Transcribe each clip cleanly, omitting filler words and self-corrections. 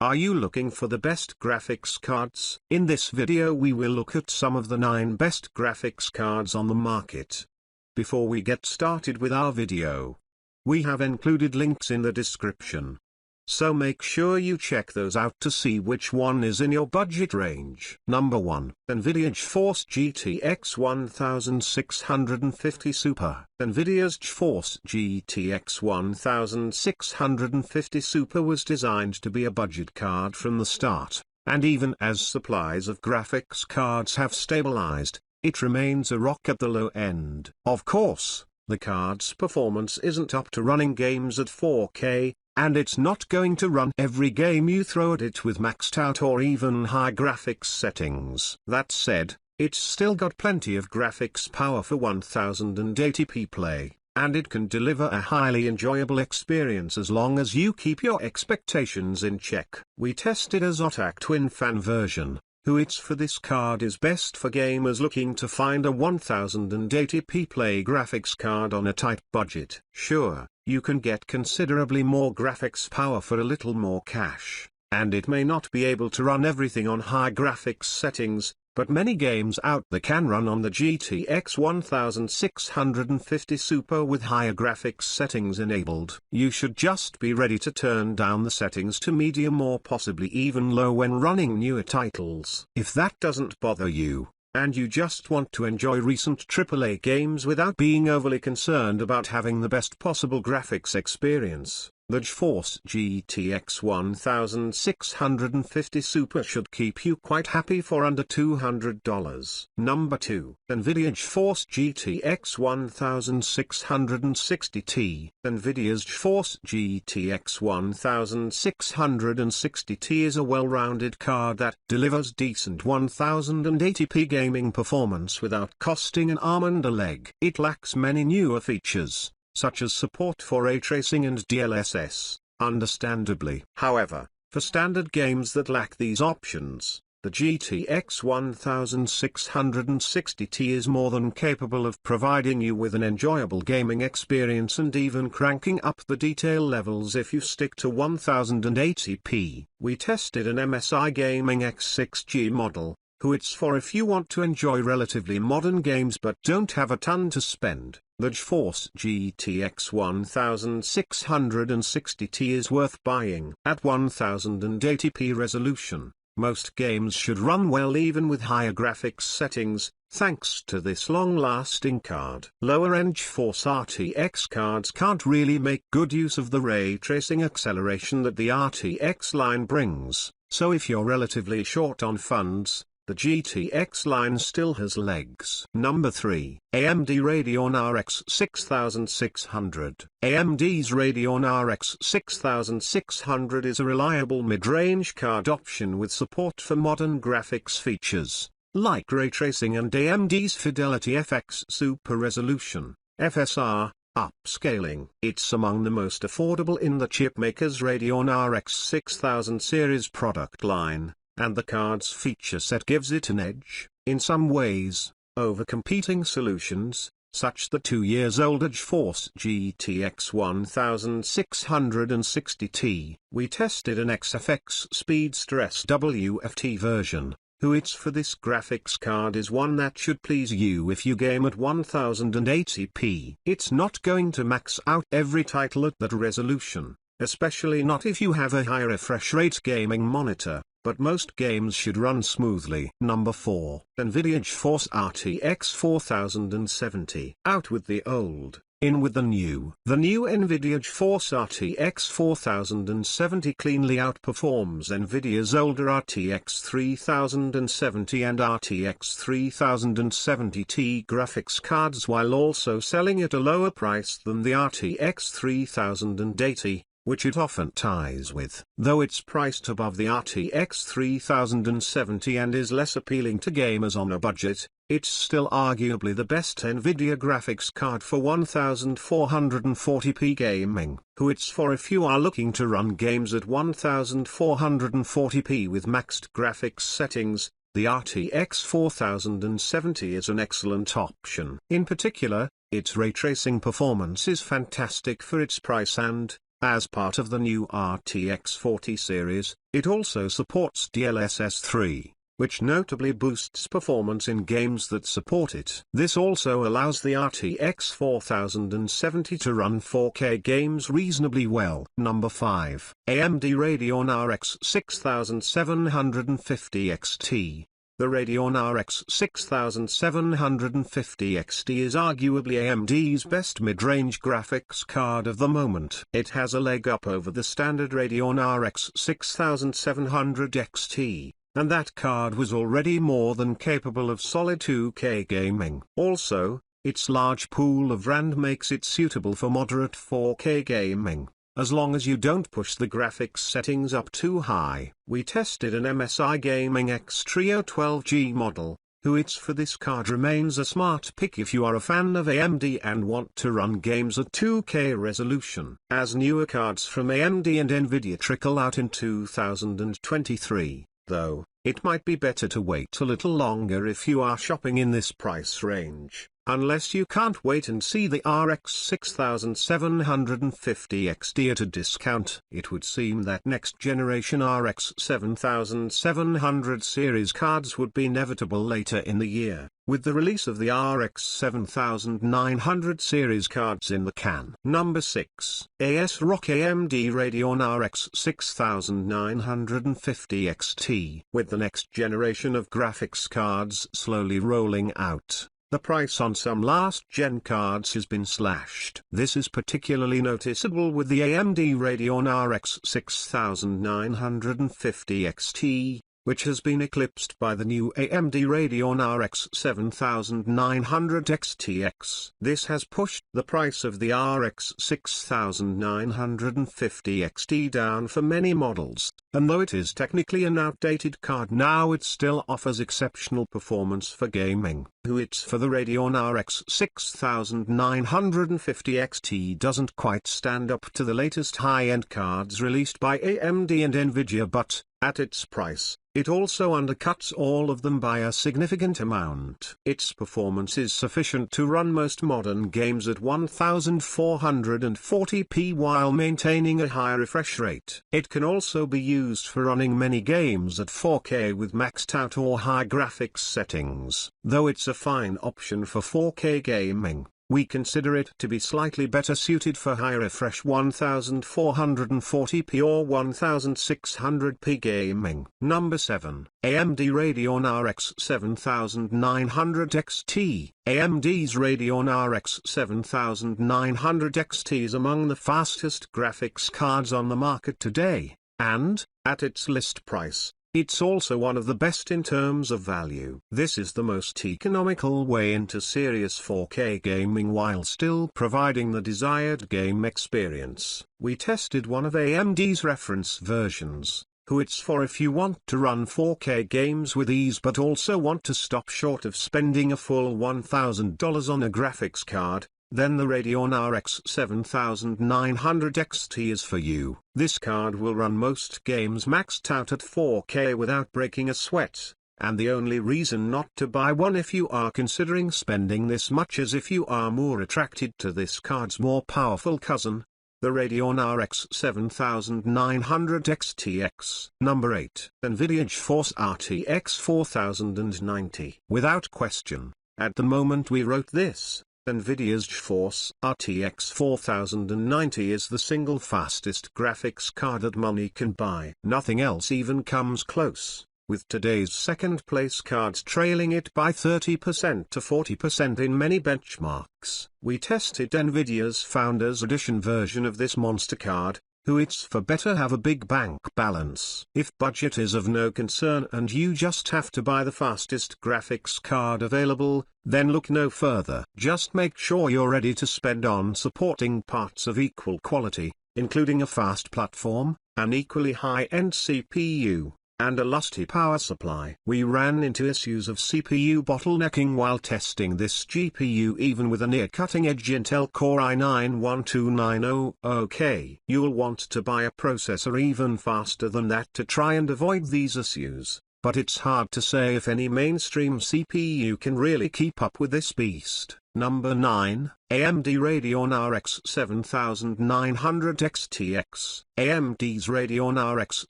Are you looking for the best graphics cards? In this video we will look at some of the 9 best graphics cards on the market. Before we get started with our video, we have included links in the description. So make sure you check those out to see which one is in your budget range. Number 1. Nvidia GeForce GTX 1650 Super. Nvidia's GeForce GTX 1650 Super was designed to be a budget card from the start, and even as supplies of graphics cards have stabilized, it remains a rock at the low end. Of course, the card's performance isn't up to running games at 4K, and it's not going to run every game you throw at it with maxed out or even high graphics settings. That said, it's still got plenty of graphics power for 1080p play, and it can deliver a highly enjoyable experience as long as you keep your expectations in check. We tested ASRock Twin Fan version, which for this card is best for gamers looking to find a 1080p play graphics card on a tight budget. Sure, you can get considerably more graphics power for a little more cash, and it may not be able to run everything on high graphics settings, but many games out there can run on the GTX 1650 Super with higher graphics settings enabled. You should just be ready to turn down the settings to medium or possibly even low when running newer titles. If that doesn't bother you, and you just want to enjoy recent AAA games without being overly concerned about having the best possible graphics experience, the GeForce GTX 1650 Super should keep you quite happy for under $200. Number 2. Nvidia GeForce GTX 1660T. Nvidia's GeForce GTX 1660T is a well-rounded card that delivers decent 1080p gaming performance without costing an arm and a leg. It lacks many newer features, such as support for ray tracing and DLSS, understandably. However, for standard games that lack these options, the GTX 1660T is more than capable of providing you with an enjoyable gaming experience and even cranking up the detail levels if you stick to 1080p. We tested an MSI Gaming X6G model, which for if you want to enjoy relatively modern games but don't have a ton to spend. The GeForce GTX 1660T is worth buying. At 1080p resolution, most games should run well even with higher graphics settings, thanks to this long-lasting card. Lower-end GeForce RTX cards can't really make good use of the ray tracing acceleration that the RTX line brings, so if you're relatively short on funds, the GTX line still has legs. Number 3. AMD Radeon RX 6600. AMD's Radeon RX 6600 is a reliable mid-range card option with support for modern graphics features, like ray tracing and AMD's Fidelity FX Super Resolution, FSR, upscaling. It's among the most affordable in the chipmaker's Radeon RX 6000 series product line, and the card's feature set gives it an edge, in some ways, over competing solutions, such the 2-year-older GeForce GTX 1660T. We tested an XFX Speedster SWFT version, which for this graphics card is one that should please you if you game at 1080p. It's not going to max out every title at that resolution, especially not if you have a high refresh rate gaming monitor, but most games should run smoothly. Number 4. Nvidia GeForce RTX 4070. Out with the old, in with the new. The new Nvidia GeForce RTX 4070 cleanly outperforms Nvidia's older RTX 3070 and RTX 3070 graphics cards while also selling at a lower price than the RTX 3080. Which it often ties with. Though it's priced above the RTX 3070 and is less appealing to gamers on a budget, it's still arguably the best Nvidia graphics card for 1440p gaming, which for if you are looking to run games at 1440p with maxed graphics settings, the RTX 4070 is an excellent option. In particular, its ray tracing performance is fantastic for its price and, As part of the new RTX 40 series, it also supports DLSS 3. Which notably boosts performance in games that support it. This also allows the RTX 4070 to run 4K games reasonably well. Number 5. AMD Radeon RX 6750 XT. The Radeon RX 6750 XT is arguably AMD's best mid-range graphics card of the moment. It has a leg up over the standard Radeon RX 6700 XT. And that card was already more than capable of solid 2K gaming. Also, its large pool of RAM makes it suitable for moderate 4K gaming, as long as you don't push the graphics settings up too high. We tested an MSI Gaming X Trio 12G model, which for this card remains a smart pick if you are a fan of AMD and want to run games at 2K resolution. As newer cards from AMD and Nvidia trickle out in 2023. Though, it might be better to wait a little longer if you are shopping in this price range, unless you can't wait and see the RX 6750 XT at a discount. It would seem that next generation RX 7700 series cards would be inevitable later in the year, with the release of the RX 7900 series cards in the can. Number 6. ASRock AMD Radeon RX 6950 XT. With the next generation of graphics cards slowly rolling out, the price on some last-gen cards has been slashed. This is particularly noticeable with the AMD Radeon RX 6950 XT, which has been eclipsed by the new AMD Radeon RX 7900 XTX. This has pushed the price of the RX 6950 XT down for many models, and though it is technically an outdated card now, it still offers exceptional performance for gaming. It's for the Radeon RX 6950 XT doesn't quite stand up to the latest high-end cards released by AMD and Nvidia, but, at its price, it also undercuts all of them by a significant amount. Its performance is sufficient to run most modern games at 1440p while maintaining a high refresh rate. It can also be used for running many games at 4K with maxed out or high graphics settings. Though it's a fine option for 4K gaming, we consider it to be slightly better suited for high refresh 1440p or 1600p gaming. Number 7. AMD Radeon RX 7900 XT. AMD's Radeon RX 7900 XT is among the fastest graphics cards on the market today, and, at its list price, it's also one of the best in terms of value. This is the most economical way into serious 4K gaming while still providing the desired game experience. We tested one of AMD's reference versions, it's for if you want to run 4K games with ease but also want to stop short of spending a full $1,000 on a graphics card. Then the Radeon RX 7900 XT is for you. This card will run most games maxed out at 4K without breaking a sweat, and the only reason not to buy one if you are considering spending this much is if you are more attracted to this card's more powerful cousin, the Radeon RX 7900 XTX. Number 8. Nvidia GeForce RTX 4090. Without question, at the moment we wrote this, Nvidia's GeForce RTX 4090 is the single fastest graphics card that money can buy. Nothing else even comes close, with today's second-place cards trailing it by 30% to 40% in many benchmarks. We tested Nvidia's Founders Edition version of this monster card, it's for better have a big bank balance. If budget is of no concern and you just have to buy the fastest graphics card available, then look no further. Just make sure you're ready to spend on supporting parts of equal quality, including a fast platform, an equally high-end CPU, and a lusty power supply. We ran into issues of CPU bottlenecking while testing this GPU even with a near cutting-edge Intel Core i9-12900K. You'll want to buy a processor even faster than that to try and avoid these issues. but it's hard to say if any mainstream CPU can really keep up with this beast. Number 9, AMD Radeon RX 7900 XTX. AMD's Radeon RX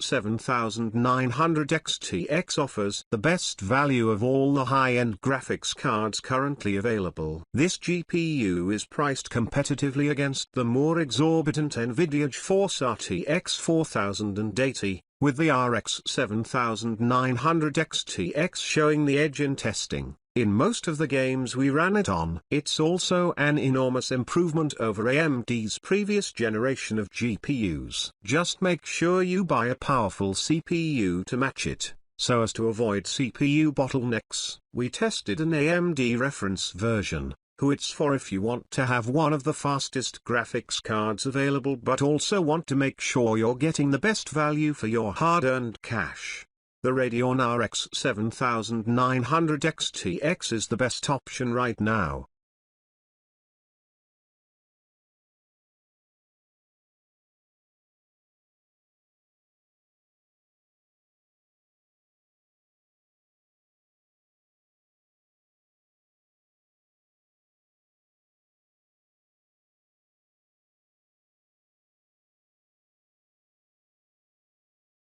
7900 XTX offers the best value of all the high-end graphics cards currently available. This GPU is priced competitively against the more exorbitant Nvidia GeForce RTX 4080, with the RX 7900 XTX showing the edge in testing. In most of the games we ran it on, it's also an enormous improvement over AMD's previous generation of GPUs. Just make sure you buy a powerful CPU to match it, so as to avoid CPU bottlenecks. We tested an AMD reference version, who it's for if you want to have one of the fastest graphics cards available but also want to make sure you're getting the best value for your hard-earned cash. The Radeon RX 7900 XTX is the best option right now.